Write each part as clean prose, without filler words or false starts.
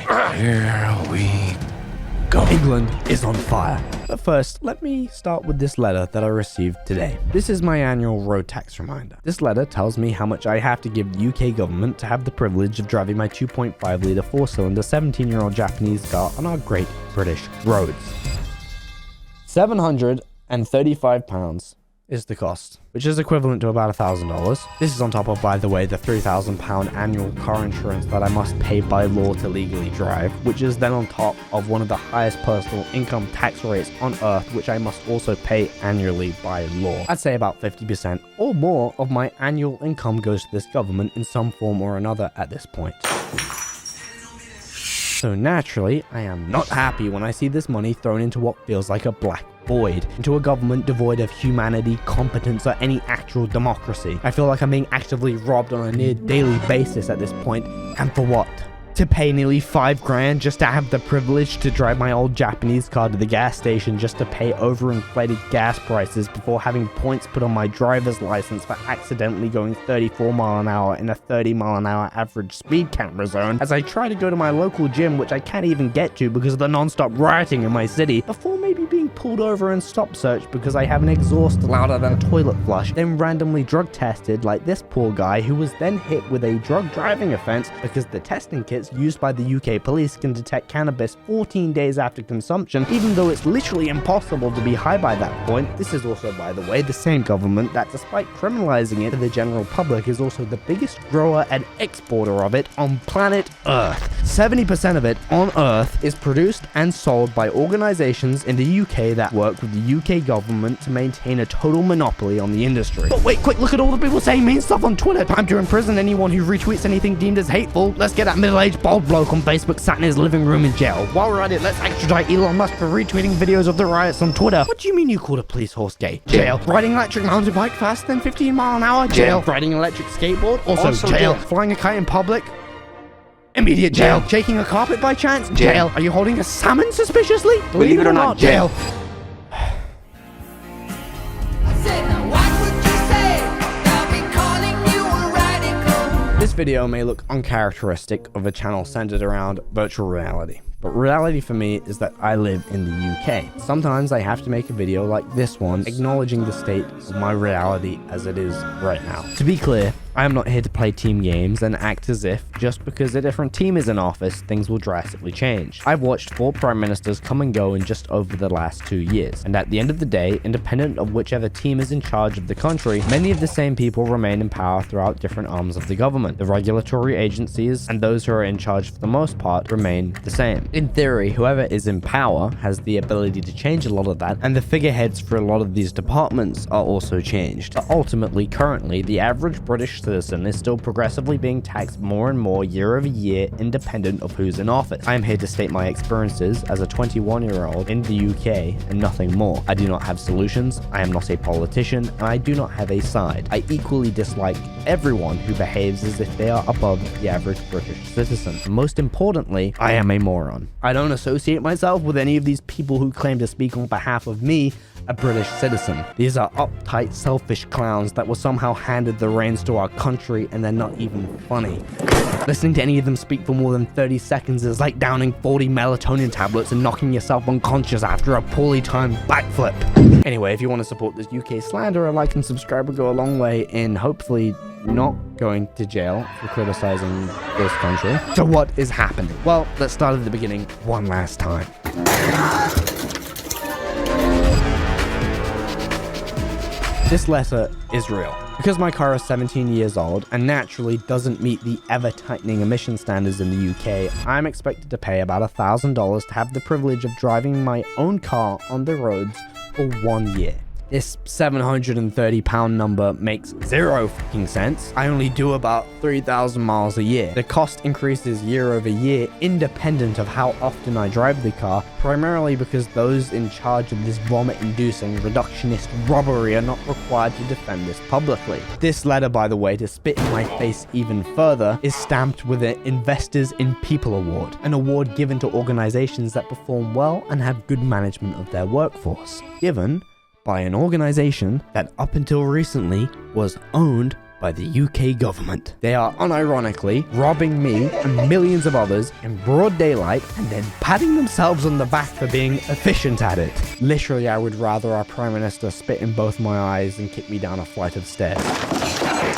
Here we go. England is on fire. But first, let me start with this letter that I received today. This is my annual road tax reminder. This letter tells me how much I have to give the UK government to have the privilege of driving my 2.5 litre 4-cylinder 17-year-old Japanese car on our great British roads. £735 is the cost, which is equivalent to about $1,000. This is on top of, by the way, the £3,000 annual car insurance that I must pay by law to legally drive, which is then on top of one of the highest personal income tax rates on earth, which I must also pay annually by law. I'd say about 50% or more of my annual income goes to this government in some form or another at this point. So naturally, I am not happy when I see this money thrown into what feels like a black void, into a government devoid of humanity, competence, or any actual democracy. I feel like I'm being actively robbed on a near daily basis at this point, and for what? To pay nearly $5,000 just to have the privilege to drive my old Japanese car to the gas station just to pay overinflated gas prices before having points put on my driver's license for accidentally going 34 miles an hour in a 30 mile an hour average speed camera zone as I try to go to my local gym, which I can't even get to because of the non-stop rioting in my city, before maybe being pulled over and stop searched because I have an exhaust louder than a toilet flush, then randomly drug tested like this poor guy who was then hit with a drug driving offense because the testing kits used by the UK police can detect cannabis 14 days after consumption, even though it's literally impossible to be high by that point. This is also, by the way, the same government that, despite criminalizing it to the general public, is also the biggest grower and exporter of it on planet Earth. 70% of it on Earth is produced and sold by organizations in the UK that work with the UK government to maintain a total monopoly on the industry. But wait, quick, look at all the people saying mean stuff on Twitter. Time to imprison anyone who retweets anything deemed as hateful. Let's get that middle-aged bald bloke on Facebook sat in his living room in jail. While we're at it, let's extradite Elon Musk for retweeting videos of the riots on Twitter. What do you mean you called a police horse gay? Jail. Riding an electric mountain bike faster than 15 miles an hour? Jail. Riding an electric skateboard? Also jail. Flying a kite in public? Immediate jail. Shaking a carpet by chance? Jail. Are you holding a salmon suspiciously? Believe it or not, jail. This video may look uncharacteristic of a channel centered around virtual reality, but reality for me is that I live in the UK. Sometimes I have to make a video like this one, acknowledging the state of my reality as it is right now. To be clear, I am not here to play team games and act as if, just because a different team is in office, things will drastically change. I've watched 4 prime ministers come and go in just over the last 2 years, and at the end of the day, independent of whichever team is in charge of the country, many of the same people remain in power throughout different arms of the government. The regulatory agencies and those who are in charge for the most part remain the same. In theory, whoever is in power has the ability to change a lot of that, and the figureheads for a lot of these departments are also changed. But ultimately, currently, the average British citizen is still progressively being taxed more and more year over year, independent of who's in office. I am here to state my experiences as a 21-year-old in the UK and nothing more. I do not have solutions, I am not a politician, and I do not have a side. I equally dislike everyone who behaves as if they are above the average British citizen. And most importantly, I am a moron. I don't associate myself with any of these people who claim to speak on behalf of me, a British citizen. These are uptight, selfish clowns that were somehow handed the reins to our country, and they're not even funny. Listening to any of them speak for more than 30 seconds is like downing 40 melatonin tablets and knocking yourself unconscious after a poorly timed backflip. Anyway, if you want to support this UK slander, a like and subscribe will go a long way in hopefully not going to jail for criticizing this country. So what is happening? Well, let's start at the beginning one last time. This letter is real. Because my car is 17 years old and naturally doesn't meet the ever-tightening emission standards in the UK, I'm expected to pay about $1,000 to have the privilege of driving my own car on the roads for 1 year. This £730 number makes zero fucking sense. I only do about 3,000 miles a year. The cost increases year over year, independent of how often I drive the car, primarily because those in charge of this vomit-inducing reductionist robbery are not required to defend this publicly. This letter, by the way, to spit in my face even further, is stamped with an Investors in People Award, an award given to organizations that perform well and have good management of their workforce. Given by an organization that up until recently was owned by the UK government. They are unironically robbing me and millions of others in broad daylight and then patting themselves on the back for being efficient at it. Literally, I would rather our Prime Minister spit in both my eyes than kick me down a flight of stairs.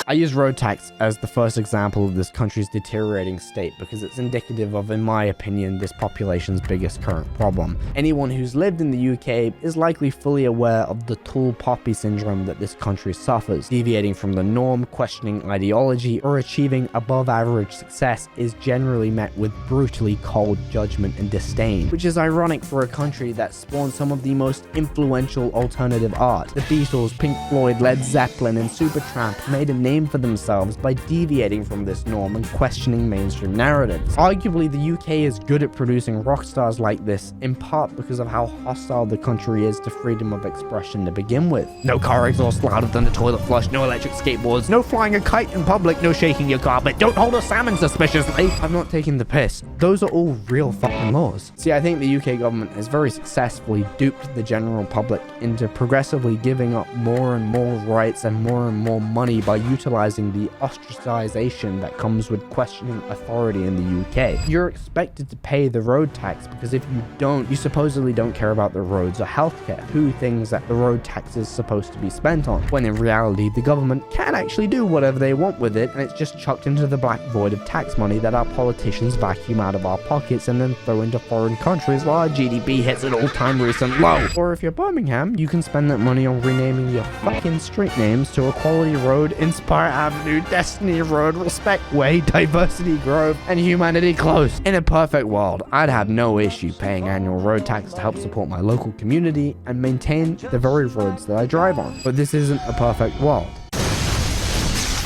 I use road tax as the first example of this country's deteriorating state because it's indicative of, in my opinion, this population's biggest current problem. Anyone who's lived in the UK is likely fully aware of the tall poppy syndrome that this country suffers. Deviating from the norm, questioning ideology, or achieving above average success is generally met with brutally cold judgment and disdain, which is ironic for a country that spawned some of the most influential alternative art. The Beatles, Pink Floyd, Led Zeppelin, and Supertramp made a name for themselves by deviating from this norm and questioning mainstream narratives. Arguably, the UK is good at producing rock stars like this, in part because of how hostile the country is to freedom of expression to begin with. No car exhaust louder than the toilet flush, no electric skateboards, no flying a kite in public, no shaking your carpet, don't hold a salmon suspiciously. I'm not taking the piss. Those are all real fucking laws. See, I think the UK government has very successfully duped the general public into progressively giving up more and more rights and more money by utilizing the ostracization that comes with questioning authority in the UK. You're expected to pay the road tax because if you don't, you supposedly don't care about the roads or healthcare, two things that the road tax is supposed to be spent on, when in reality the government can actually do whatever they want with it and it's just chucked into the black void of tax money that our politicians vacuum out of our pockets and then throw into foreign countries while our GDP hits an all-time recent low. Or if you're Birmingham, you can spend that money on renaming your fucking street names to Equality Road, Inspire Avenue, Destiny Road, Respect Way, Diversity Grove, and Humanity Close. In a perfect world, I'd have no issue paying annual road tax to help support my local community and maintain the very roads that I drive on. But this isn't a perfect world.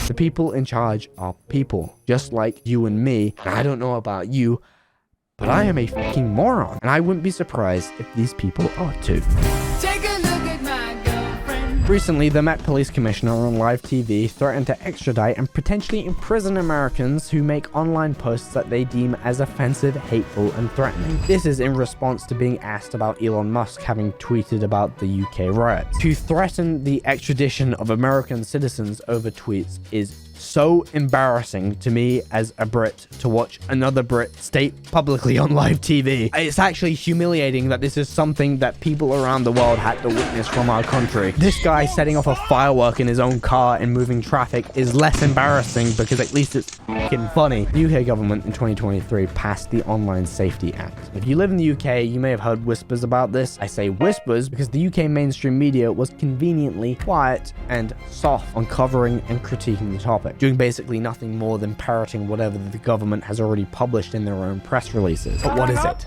The people in charge are people, just like you and me, and I don't know about you, but I am a fucking moron, and I wouldn't be surprised if these people are too. Take a look at my girlfriend. Recently, the Met Police Commissioner on live TV threatened to extradite and potentially imprison Americans who make online posts that they deem as offensive, hateful, and threatening. This is in response to being asked about Elon Musk having tweeted about the UK riots. To threaten the extradition of American citizens over tweets is so embarrassing to me as a Brit to watch another Brit state publicly on live TV. It's actually humiliating that this is something that people around the world had to witness from our country. This guy setting off a firework in his own car and moving traffic is less embarrassing because at least it's fucking funny. The UK government in 2023 passed the Online Safety Act. If you live in the UK, you may have heard whispers about this. I say whispers because the UK mainstream media was conveniently quiet and soft on covering and critiquing the topic, doing basically nothing more than parroting whatever the government has already published in their own press releases. But what is it?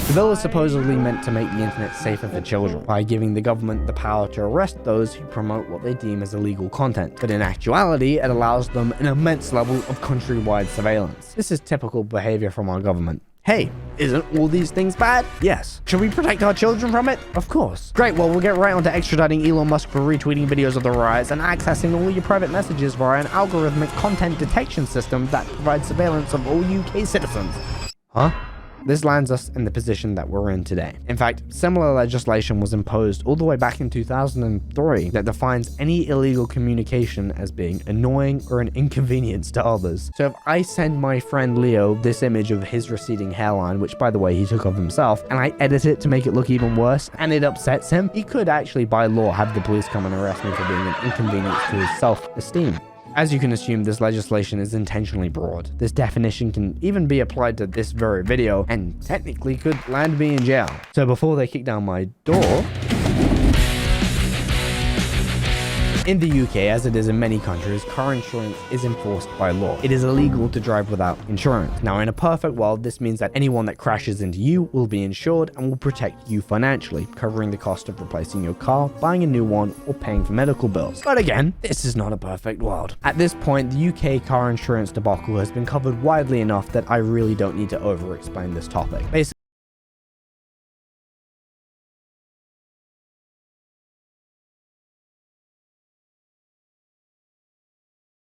The bill is supposedly meant to make the internet safer for children by giving the government the power to arrest those who promote what they deem as illegal content. But in actuality, it allows them an immense level of countrywide surveillance. This is typical behavior from our government. Hey, isn't all these things bad? Yes. Should we protect our children from it? Of course. Great, well, we'll get right on to extraditing Elon Musk for retweeting videos of the riots and accessing all your private messages via an algorithmic content detection system that provides surveillance of all UK citizens. Huh? This lands us in the position that we're in today. In fact, similar legislation was imposed all the way back in 2003 that defines any illegal communication as being annoying or an inconvenience to others. So if I send my friend Leo this image of his receding hairline, which by the way he took of himself, and I edit it to make it look even worse, and it upsets him, he could actually by law have the police come and arrest me for being an inconvenience to his self-esteem. As you can assume, this legislation is intentionally broad. This definition can even be applied to this very video and technically could land me in jail. So before they kick down my door, in the UK, as it is in many countries, car insurance is enforced by law. It is illegal to drive without insurance. Now, in a perfect world, this means that anyone that crashes into you will be insured and will protect you financially, covering the cost of replacing your car, buying a new one, or paying for medical bills. But again, this is not a perfect world. At this point, the UK car insurance debacle has been covered widely enough that I really don't need to over-explain this topic. Basically,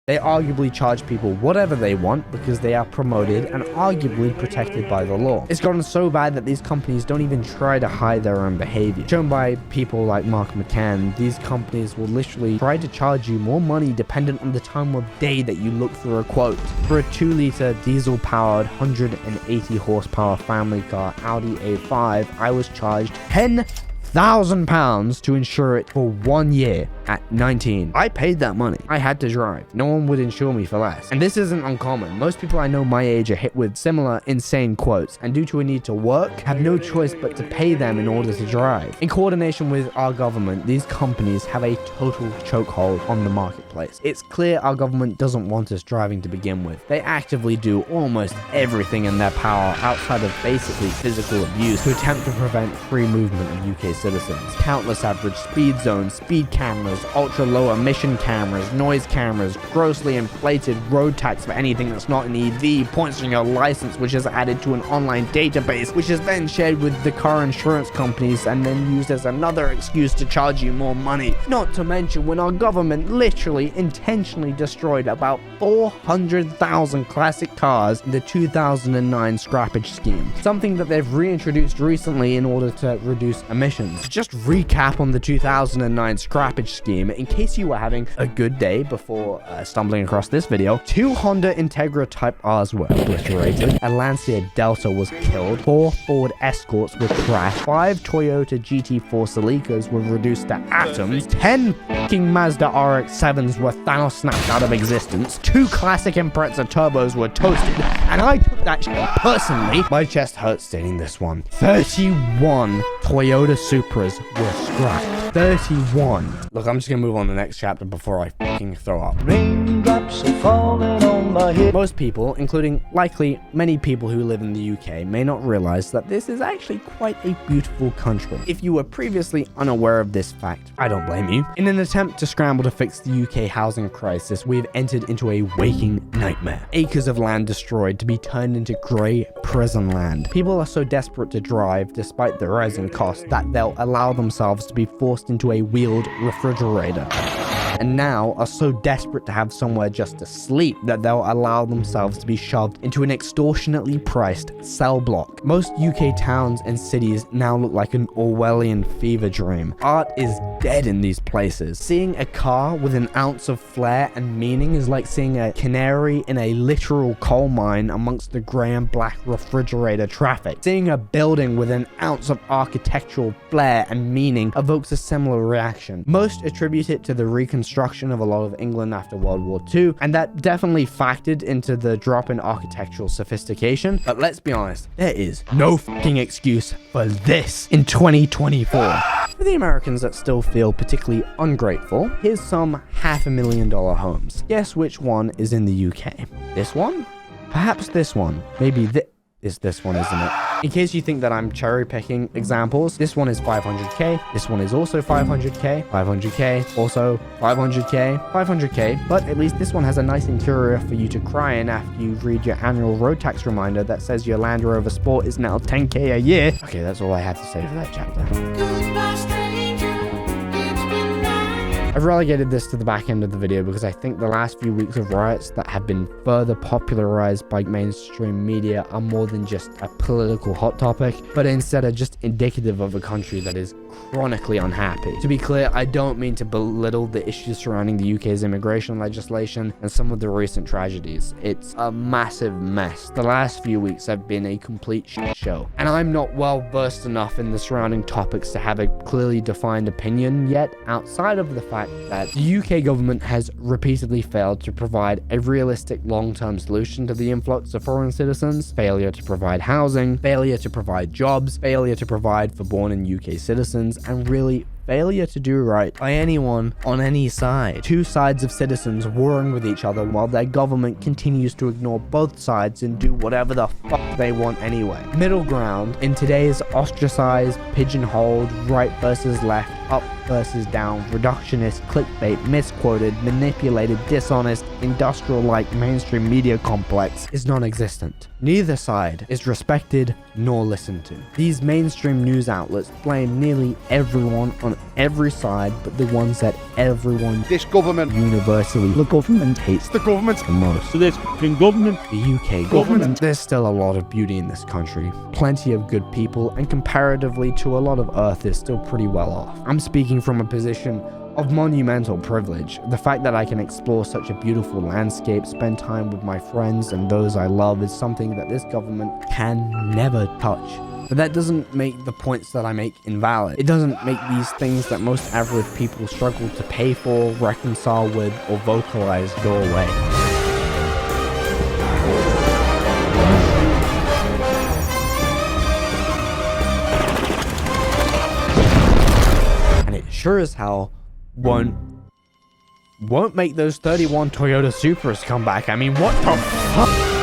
They arguably charge people whatever they want because they are promoted and arguably protected by the law. It's gotten so bad that these companies don't even try to hide their own behavior. Shown by people like Mark McCann, these companies will literally try to charge you more money dependent on the time of day that you look through a quote. For a 2-liter diesel-powered 180 horsepower family car Audi A5, I was charged £10,000 to insure it for 1 year at 19. I paid that money. I had to drive. No one would insure me for less. And this isn't uncommon. Most people I know my age are hit with similar insane quotes, and due to a need to work, have no choice but to pay them in order to drive. In coordination with our government, these companies have a total chokehold on the marketplace. It's clear our government doesn't want us driving to begin with. They actively do almost everything in their power outside of basically physical abuse to attempt to prevent free movement of UK citizens. Countless average speed zones, speed cameras, ultra low emission cameras, noise cameras, grossly inflated road tax for anything that's not an EV, points on your license, which is added to an online database, which is then shared with the car insurance companies and then used as another excuse to charge you more money. Not to mention when our government literally intentionally destroyed about 400,000 classic cars in the 2009 scrappage scheme, something that they've reintroduced recently in order to reduce emissions. Just recap on the 2009 scrappage scheme in case you were having a good day before stumbling across this video. 2 Honda Integra Type Rs were obliterated, a Lancia Delta was killed, 4 Ford Escorts were crashed, 5 Toyota GT4 Celicas were reduced to atoms, 10 fucking Mazda RX-7s were Thanos snapped out of existence, 2 classic Impreza Turbos were toasted, and I took that shit personally. My chest hurts stating this one. 31 Toyota Supras were scrapped. 31. Look, I'm just gonna move on to the next chapter before I fucking throw up. Raindrops are falling on my head. Most people, including likely many people who live in the UK, may not realize that this is actually quite a beautiful country. If you were previously unaware of this fact, I don't blame you. In an attempt to scramble to fix the UK housing crisis, we've entered into a waking nightmare. Acres of land destroyed to be turned into grey prison land. People are so desperate to drive, despite the rising costs, that they'll allow themselves to be forced into a wheeled refrigerator, and now are so desperate to have somewhere just to sleep that they'll allow themselves to be shoved into an extortionately priced cell block. Most UK towns and cities now look like an Orwellian fever dream. Art is dead in these places. Seeing a car with an ounce of flair and meaning is like seeing a canary in a literal coal mine amongst the grey and black refrigerator traffic. Seeing a building with an ounce of architectural flair and meaning evokes a similar reaction. Most attribute it to the reconstruction of a lot of England after World War II, and that definitely factored into the drop in architectural sophistication. But let's be honest, there is no fucking excuse for this in 2024. For the Americans that still feel particularly ungrateful, here's some $500,000 homes. Guess which one is in the UK? This one? Perhaps this one. Maybe this one, isn't it? In case you think that I'm cherry picking examples, this one is 500k, this one is also 500k, 500k, also 500k, 500k, but at least this one has a nice interior for you to cry in after you read your annual road tax reminder that says your Land Rover Sport is now 10k a year. Okay, that's all I have to say for that chapter. Goodbye, stranger. It's been nice. I've relegated this to the back end of the video because I think the last few weeks of riots that have been further popularized by mainstream media are more than just a political hot topic, but instead are just indicative of a country that is chronically unhappy. To be clear, I don't mean to belittle the issues surrounding the UK's immigration legislation and some of the recent tragedies. It's a massive mess. The last few weeks have been a complete shit show, and I'm not well versed enough in the surrounding topics to have a clearly defined opinion yet, outside of the fact that the UK government has repeatedly failed to provide a realistic long-term solution to the influx of foreign citizens, failure to provide housing, failure to provide jobs, failure to provide for born in UK citizens, and really failure to do right by anyone on any side. Two sides of citizens warring with each other while their government continues to ignore both sides and do whatever the fuck they want anyway. Middle ground in today's ostracized, pigeonholed, right versus left, up versus down, reductionist, clickbait, misquoted, manipulated, dishonest, industrial-like mainstream media complex is non-existent. Neither side is respected nor listened to. These mainstream news outlets blame nearly everyone on every side, but the ones that everyone This government. universally, the government hates The government. the most. So this fucking government. The UK government. There's still a lot of beauty in this country, plenty of good people, and comparatively to a lot of Earth is still pretty well off. I'm speaking from a position of monumental privilege. The fact that I can explore such a beautiful landscape, spend time with my friends and those I love is something that this government can never touch. But that doesn't make the points that I make invalid. It doesn't make these things that most average people struggle to pay for, reconcile with, or vocalize go away. And it sure as hell won't make those 31 Toyota Supras come back. I mean, what the fuck?